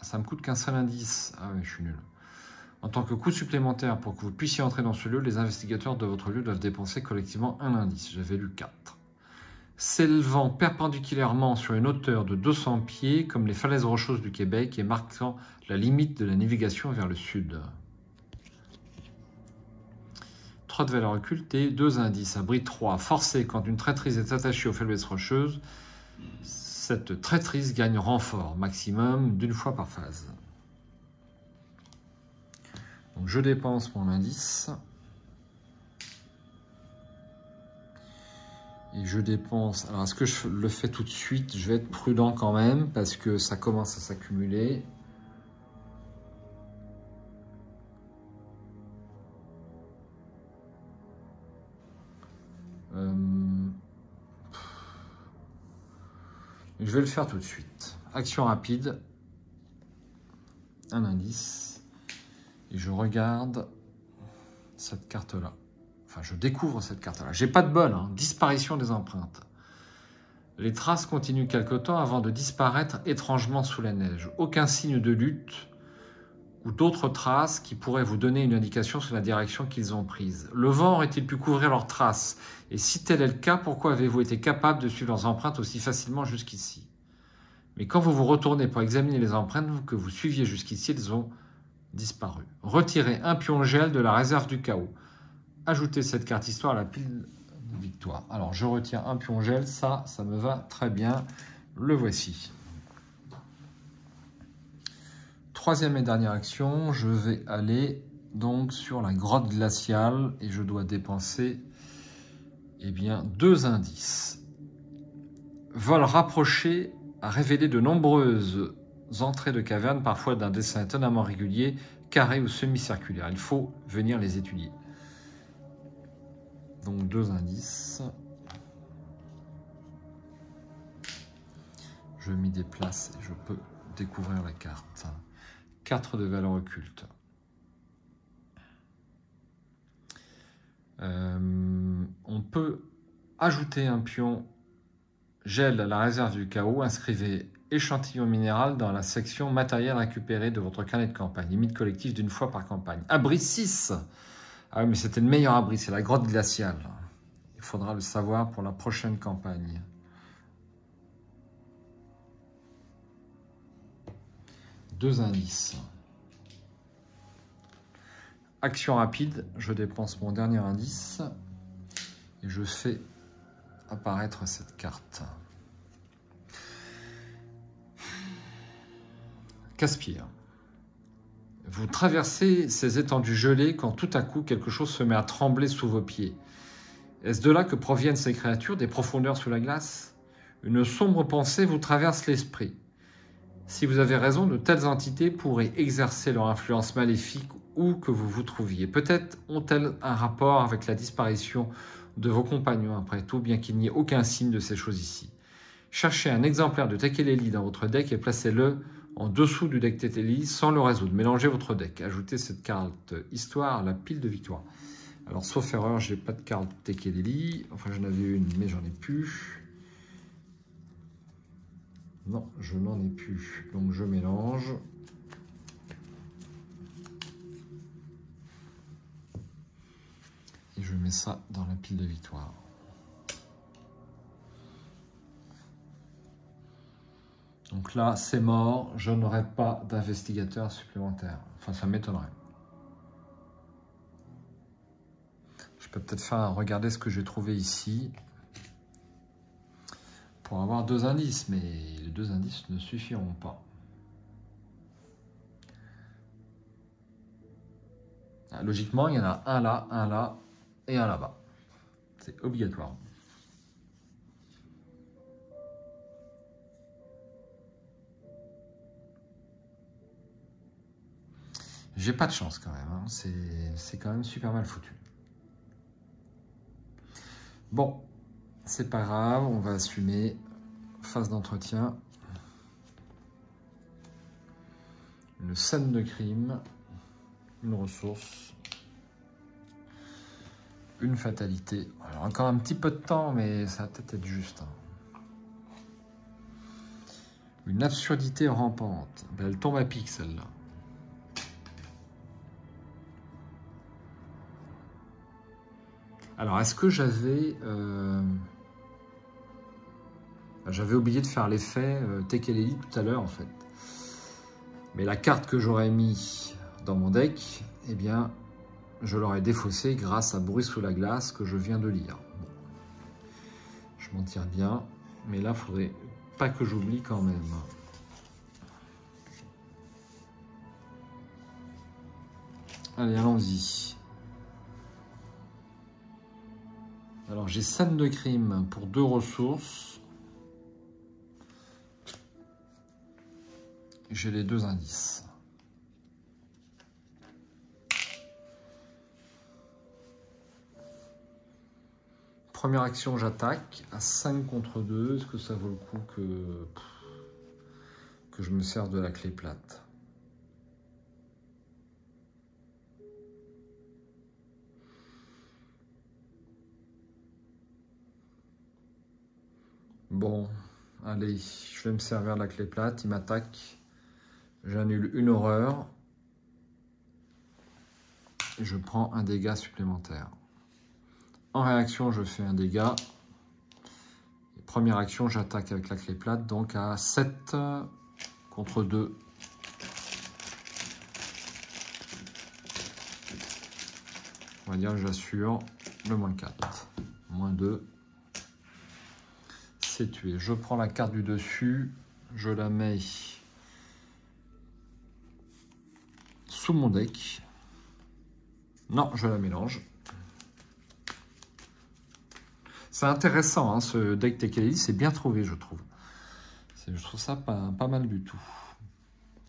Ça me coûte qu'un seul indice. Ah oui, je suis nul. En tant que coût supplémentaire, pour que vous puissiez entrer dans ce lieu, les investigateurs de votre lieu doivent dépenser collectivement un indice. J'avais lu 4. S'élevant perpendiculairement sur une hauteur de 200 pieds, comme les falaises rocheuses du Québec, et marquant la limite de la navigation vers le sud. 4 de valeur occulte et 2 indices. Abri 3. Forcé, quand une traîtrise est attachée aux faiblesses rocheuses, cette traîtrise gagne renfort, maximum d'1 fois par phase. Donc je dépense mon indice. Et je dépense... Alors, est-ce que je le fais tout de suite? Je vais être prudent quand même, parce que ça commence à s'accumuler. Je vais le faire tout de suite. Action rapide. Un indice. Et je regarde cette carte-là. Enfin, je découvre cette carte-là. J'ai pas de bol, hein. Disparition des empreintes. Les traces continuent quelque temps avant de disparaître étrangement sous la neige. Aucun signe de lutte ou d'autres traces qui pourraient vous donner une indication sur la direction qu'ils ont prise. Le vent aurait-il pu couvrir leurs traces? Et si tel est le cas, pourquoi avez-vous été capable de suivre leurs empreintes aussi facilement jusqu'ici? Mais quand vous vous retournez pour examiner les empreintes que vous suiviez jusqu'ici, elles ont disparu. Retirez un pion gel de la réserve du chaos. Ajoutez cette carte histoire à la pile de victoire. Alors, je retire un pion gel, ça me va très bien. Le voici. Troisième et dernière action, je vais aller donc sur la grotte glaciale et je dois dépenser bien 2 indices. Vol rapproché a révélé de nombreuses entrées de cavernes, parfois d'un dessin étonnamment régulier, carré ou semi-circulaire. Il faut venir les étudier. Donc 2 indices. Je m'y déplace et je peux découvrir la carte. 4 de valeur occulte. On peut ajouter un pion gel à la réserve du chaos. Inscrivez échantillon minéral dans la section matériel récupéré de votre carnet de campagne. Limite collective d'1 fois par campagne. Abri 6. Ah oui, mais c'était le meilleur abri, c'est la grotte glaciale. Il faudra le savoir pour la prochaine campagne. Deux indices. Action rapide, je dépense mon dernier indice et je fais apparaître cette carte. Casse-pied. Vous traversez ces étendues gelées quand tout à coup quelque chose se met à trembler sous vos pieds. Est-ce de là que proviennent ces créatures, des profondeurs sous la glace? Une sombre pensée vous traverse l'esprit. Si vous avez raison, de telles entités pourraient exercer leur influence maléfique où que vous vous trouviez. Peut-être ont-elles un rapport avec la disparition de vos compagnons, après tout, bien qu'il n'y ait aucun signe de ces choses ici. Cherchez un exemplaire de Tekeleli dans votre deck et placez-le en dessous du deck Tekeleli sans le résoudre. Mélangez votre deck. Ajoutez cette carte histoire à la pile de victoire. Alors, sauf erreur, je n'ai pas de carte Tekeleli. Enfin, j'en avais une, mais j'en ai plus. Non, je n'en ai plus. Donc, je mélange. Et je mets ça dans la pile de victoire. Donc là, c'est mort. Je n'aurai pas d'investigateur supplémentaire. Enfin, ça m'étonnerait. Je peux peut-être faire regarder ce que j'ai trouvé ici pour avoir 2 indices, mais les 2 indices ne suffiront pas. Logiquement, il y en a un là et un là-bas. C'est obligatoire. J'ai pas de chance quand même. Hein. C'est quand même super mal foutu. Bon, c'est pas grave, on va assumer. Phase d'entretien. Une scène de crime. Une ressource. Une fatalité. Alors encore un petit peu de temps, mais ça va peut-être être juste. Hein. Une absurdité rampante. Ben, elle tombe à pic celle-là. Alors, est-ce que j'avais oublié de faire l'effet Tekeleli tout à l'heure, en fait. Mais la carte que j'aurais mis dans mon deck, eh bien, je l'aurais défaussé grâce à Bruit sous la glace que je viens de lire. Bon. Je m'en tire bien, mais là, il faudrait pas que j'oublie quand même. Allez, allons-y. Alors, j'ai scène de crime pour 2 ressources. J'ai les 2 indices. Première action, j'attaque à 5 contre 2. Est-ce que ça vaut le coup que je me serve de la clé plate? Bon, allez, je vais me servir de la clé plate. Il m'attaque. J'annule une horreur. Et je prends un dégât supplémentaire. En réaction, je fais un dégât. Et première action, j'attaque avec la clé plate, donc à 7 contre 2. On va dire que j'assure le moins 4. Moins 2. C'est tué. Je prends la carte du dessus. Je la mets sous mon deck. Non, je la mélange. C'est intéressant, hein, ce deck Tekeli, c'est bien trouvé, je trouve. Je trouve ça pas mal du tout.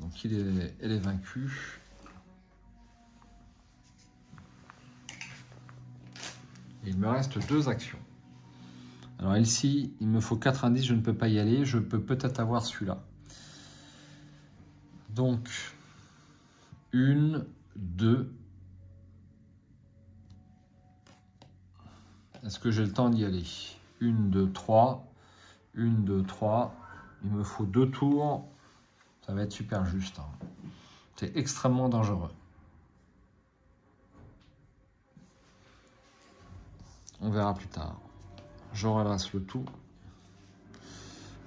Donc elle est vaincue. Et il me reste 2 actions. Alors ici, il me faut 4 indices, je ne peux pas y aller. Je peux peut-être avoir celui-là. Donc, 1, 2. Est-ce que j'ai le temps d'y aller? 1, 2, 3. 1, 2, 3. Il me faut 2 tours. Ça va être super juste. Hein. C'est extrêmement dangereux. On verra plus tard. Je relâche le tout.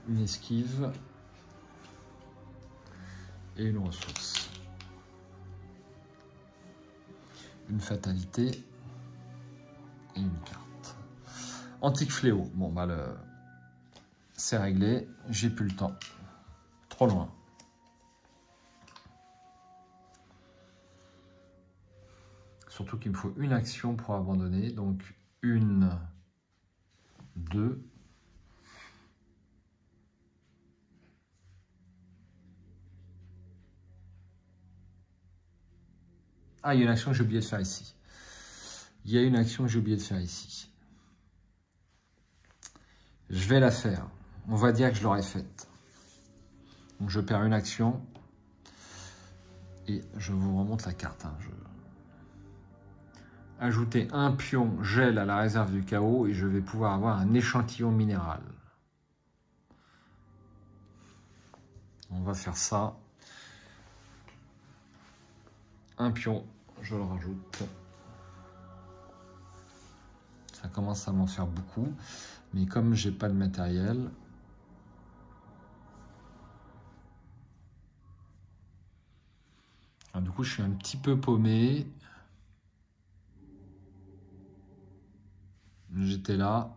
Une esquive. Et une ressource. Une fatalité. Et une carte. Antique fléau. Bon, bah, c'est réglé. J'ai plus le temps. Trop loin. Surtout qu'il me faut une action pour abandonner. Donc, 1, 2. Ah, il y a une action que j'ai oublié de faire ici. Il y a une action que j'ai oublié de faire ici. Je vais la faire. On va dire que je l'aurais faite. Donc, je perds une action. Et je vous remonte la carte. Hein. Ajouter un pion gel à la réserve du chaos et je vais pouvoir avoir un échantillon minéral. On va faire ça. Un pion, je le rajoute. Ça commence à m'en faire beaucoup. Mais comme j'ai pas de matériel... Alors, du coup, je suis un petit peu paumé. J'étais là.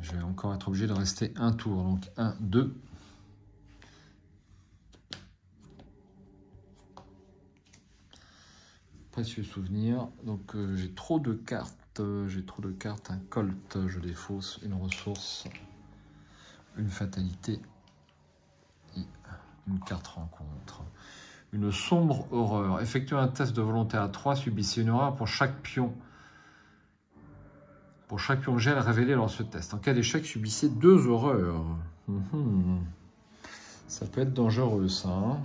Je vais encore être obligé de rester un tour. Donc 1, 2. Précieux souvenir. Donc j'ai trop de cartes. Un colt, je défausse. Une ressource. Une fatalité. Et une carte rencontre. Une sombre horreur. Effectuez un test de volonté à 3. Subissez une horreur pour chaque pion. Pour chaque pion gel révélé lors de ce test. En cas d'échec, subissez 2 horreurs. Ça peut être dangereux, ça. Hein.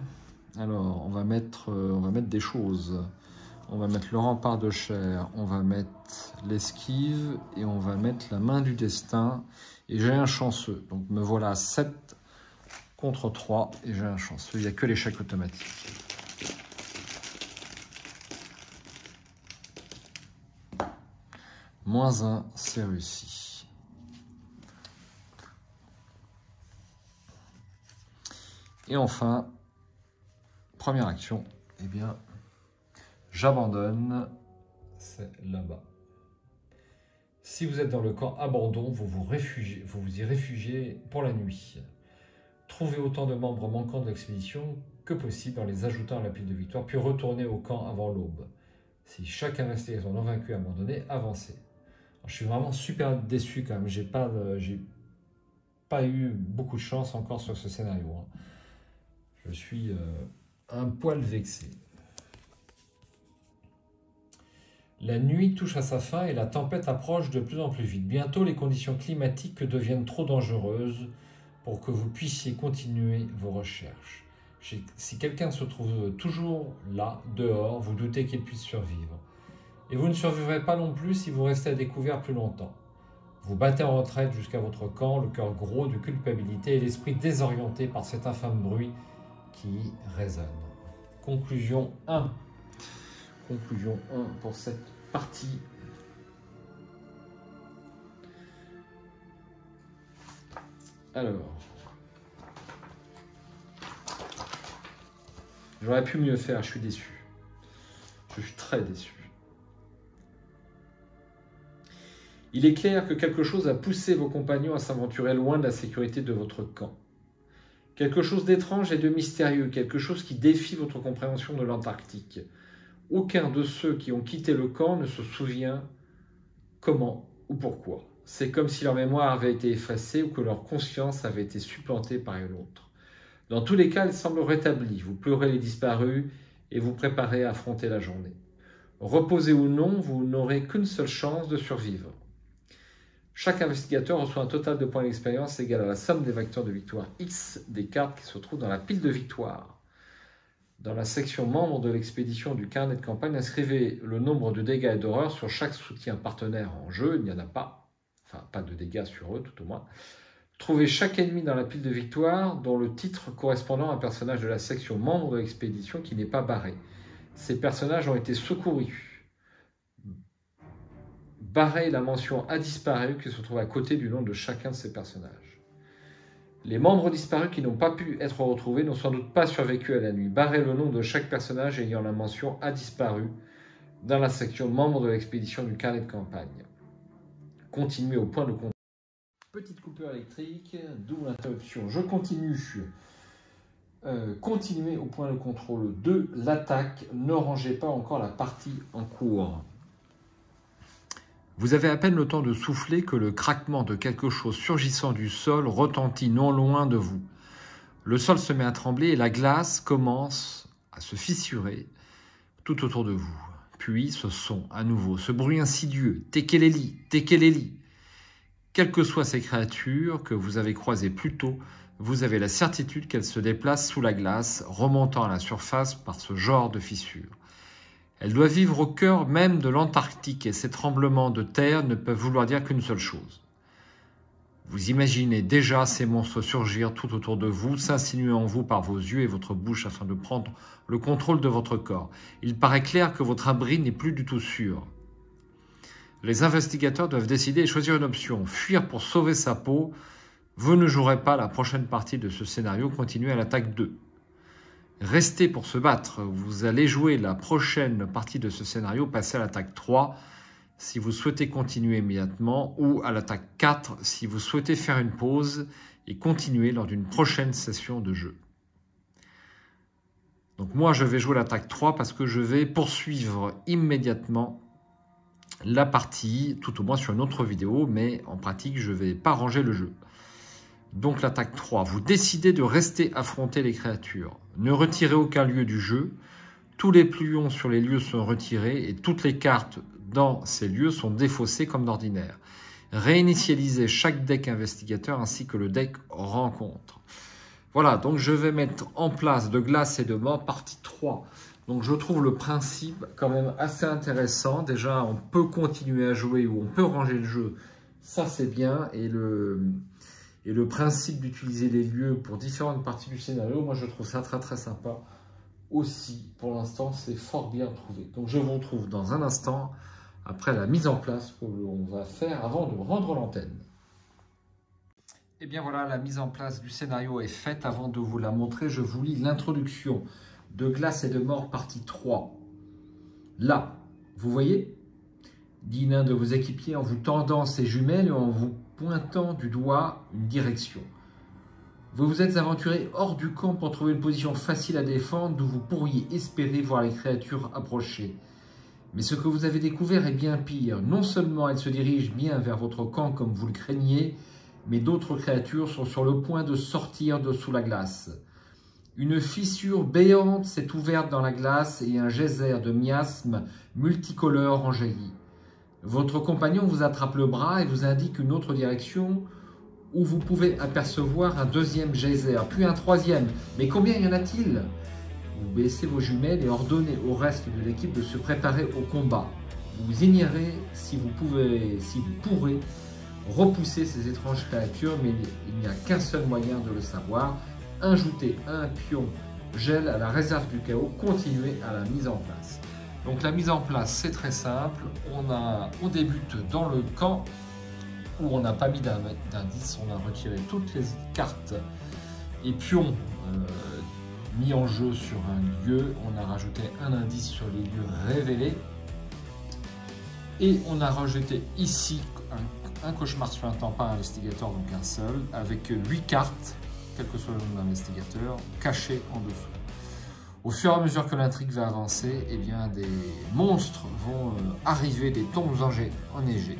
Alors, on va mettre des choses. On va mettre le rempart de chair, on va mettre l'esquive et on va mettre la main du destin. Et j'ai un chanceux. Donc, me voilà à 7 contre 3 et j'ai un chanceux. Il n'y a que l'échec automatique. Moins 1, c'est réussi. Et enfin, première action, eh bien, j'abandonne, c'est là-bas. Si vous êtes dans le camp abandon, vous vous y réfugiez pour la nuit. Trouvez autant de membres manquants de l'expédition que possible en les ajoutant à la pile de victoire, puis retournez au camp avant l'aube. Si chaque investigateur non vaincu est abandonné, avancez. Alors, je suis vraiment super déçu quand même, j'ai pas eu beaucoup de chance encore sur ce scénario. Je suis un poil vexé. La nuit touche à sa fin et la tempête approche de plus en plus vite. Bientôt, les conditions climatiques deviennent trop dangereuses pour que vous puissiez continuer vos recherches. Si quelqu'un se trouve toujours là, dehors, vous doutez qu'il puisse survivre. Et vous ne survivrez pas non plus si vous restez à découvert plus longtemps. Vous battez en retraite jusqu'à votre camp, le cœur gros de culpabilité et l'esprit désorienté par cet infâme bruit qui résonne. Conclusion 1. Conclusion 1 pour cette partie. Alors, j'aurais pu mieux faire, je suis déçu. Je suis très déçu. Il est clair que quelque chose a poussé vos compagnons à s'aventurer loin de la sécurité de votre camp. Quelque chose d'étrange et de mystérieux, quelque chose qui défie votre compréhension de l'Antarctique. Aucun de ceux qui ont quitté le camp ne se souvient comment ou pourquoi. C'est comme si leur mémoire avait été effacée ou que leur conscience avait été supplantée par une autre. Dans tous les cas, ils semblent rétablis. Vous pleurez les disparus et vous préparez à affronter la journée. Reposez ou non, vous n'aurez qu'une seule chance de survivre. Chaque investigateur reçoit un total de points d'expérience égal à la somme des vecteurs de victoire X des cartes qui se trouvent dans la pile de victoire. Dans la section membres de l'expédition du carnet de campagne, inscrivez le nombre de dégâts et d'horreurs sur chaque soutien partenaire en jeu. Il n'y en a pas, enfin pas de dégâts sur eux tout au moins. Trouvez chaque ennemi dans la pile de victoire dont le titre correspondant à un personnage de la section membre de l'expédition qui n'est pas barré. Ces personnages ont été secourus. Barrez la mention a disparu qui se trouve à côté du nom de chacun de ces personnages. Les membres disparus qui n'ont pas pu être retrouvés n'ont sans doute pas survécu à la nuit. Barrez le nom de chaque personnage ayant la mention a disparu dans la section membres de l'expédition du carnet de campagne. Continuez au point de contrôle. Petite coupure électrique, d'où l'interruption. Je continue. Continuez au point de contrôle 2, l'attaque. Ne rangez pas encore la partie en cours. Vous avez à peine le temps de souffler que le craquement de quelque chose surgissant du sol retentit non loin de vous. Le sol se met à trembler et la glace commence à se fissurer tout autour de vous. Puis ce son à nouveau, ce bruit insidieux, Tekeleli, Tekeleli. Quelles que soient ces créatures que vous avez croisées plus tôt, vous avez la certitude qu'elles se déplacent sous la glace, remontant à la surface par ce genre de fissure. Elle doit vivre au cœur même de l'Antarctique et ces tremblements de terre ne peuvent vouloir dire qu'une seule chose. Vous imaginez déjà ces monstres surgir tout autour de vous, s'insinuer en vous par vos yeux et votre bouche afin de prendre le contrôle de votre corps. Il paraît clair que votre abri n'est plus du tout sûr. Les investigateurs doivent décider et choisir une option. Fuir pour sauver sa peau. Vous ne jouerez pas la prochaine partie de ce scénario, continuez à l'attaque 2. Restez pour se battre. Vous allez jouer la prochaine partie de ce scénario, passer à l'attaque 3 si vous souhaitez continuer immédiatement ou à l'attaque 4 si vous souhaitez faire une pause et continuer lors d'une prochaine session de jeu. Donc moi je vais jouer l'attaque 3 parce que je vais poursuivre immédiatement la partie, tout au moins sur une autre vidéo, mais en pratique je ne vais pas ranger le jeu. Donc l'attaque 3, vous décidez de rester affronter les créatures. Ne retirez aucun lieu du jeu. Tous les plions sur les lieux sont retirés et toutes les cartes dans ces lieux sont défaussées comme d'ordinaire. Réinitialisez chaque deck investigateur ainsi que le deck rencontre. Voilà, donc je vais mettre en place de glace et de mort, partie 3. Donc je trouve le principe quand même assez intéressant. Déjà, on peut continuer à jouer ou on peut ranger le jeu. Ça, c'est bien. Et le principe d'utiliser les lieux pour différentes parties du scénario, moi je trouve ça très très sympa aussi. Pour l'instant, c'est fort bien trouvé. Donc je vous retrouve dans un instant après la mise en place que l'on va faire avant de rendre l'antenne. Et bien voilà, la mise en place du scénario est faite. Avant de vous la montrer, je vous lis l'introduction. de Glace et de Mort, partie 3. Là, vous voyez, dit l'un de vos équipiers en vous tendant ses jumelles et en vous pointant du doigt une direction. Vous vous êtes aventuré hors du camp pour trouver une position facile à défendre d'où vous pourriez espérer voir les créatures approcher. Mais ce que vous avez découvert est bien pire. Non seulement elles se dirigent bien vers votre camp comme vous le craigniez, mais d'autres créatures sont sur le point de sortir de sous la glace. Une fissure béante s'est ouverte dans la glace et un geyser de miasmes multicolores en jaillit. Votre compagnon vous attrape le bras et vous indique une autre direction où vous pouvez apercevoir un deuxième geyser, puis un troisième. Mais combien y en a-t-il? Vous baissez vos jumelles et ordonnez au reste de l'équipe de se préparer au combat. Vous ignorez si vous pourrez repousser ces étranges créatures, mais il n'y a qu'un seul moyen de le savoir. Ajoutez un pion gel à la réserve du chaos, continuez à la mise en place. Donc la mise en place, c'est très simple. On débute dans le camp où on n'a pas mis d'indice, on a retiré toutes les cartes et pions mis en jeu sur un lieu. On a rajouté un indice sur les lieux révélés et on a rajouté ici un cauchemar sur un temps, pas un investigateur, donc un seul, avec 8 cartes, quel que soit le nombre d'investigateurs, cachées en dessous. Au fur et à mesure que l'intrigue va avancer, eh bien, des monstres vont arriver, des tombes enneigées.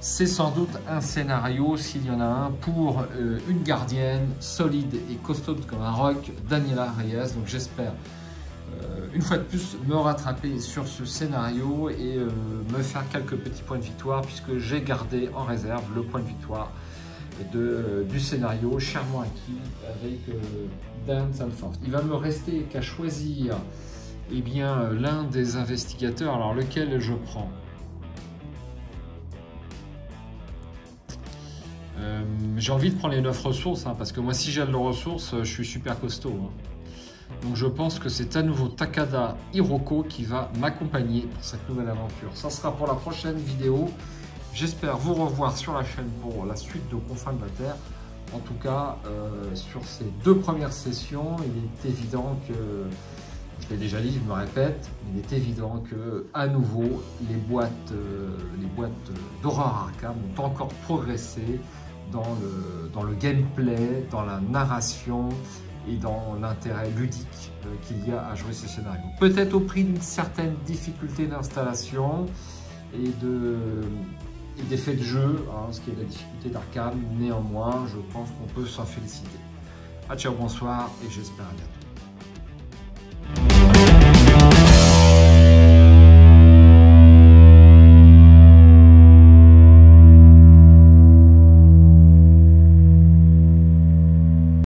C'est sans doute un scénario, s'il y en a un, pour une gardienne solide et costaud comme un roc, Daniela Reyes. Donc j'espère, une fois de plus, me rattraper sur ce scénario et me faire quelques petits points de victoire, puisque j'ai gardé en réserve le point de victoire du scénario chèrement acquis avec Dan Sanford. Il va me rester qu'à choisir eh bien, l'un des investigateurs. Alors lequel je prends? J'ai envie de prendre les 9 ressources, parce que moi si j'ai les ressources, je suis super costaud. Donc je pense que c'est à nouveau Takada Hiroko qui va m'accompagner pour cette nouvelle aventure. Ça sera pour la prochaine vidéo. J'espère vous revoir sur la chaîne pour la suite de Confins de la Terre. En tout cas, sur ces 2 premières sessions, il est évident que, je l'ai déjà dit, je me répète, il est évident que, à nouveau, les boîtes d'Horror Arkham ont encore progressé dans le gameplay, dans la narration et dans l'intérêt ludique qu'il y a à jouer ces scénarios. Peut-être au prix d'une certaine difficulté d'installation et d'effets de jeu, ce qui est la difficulté d'Arkham. Néanmoins, je pense qu'on peut s'en féliciter. Ciao, bonsoir et j'espère à bientôt.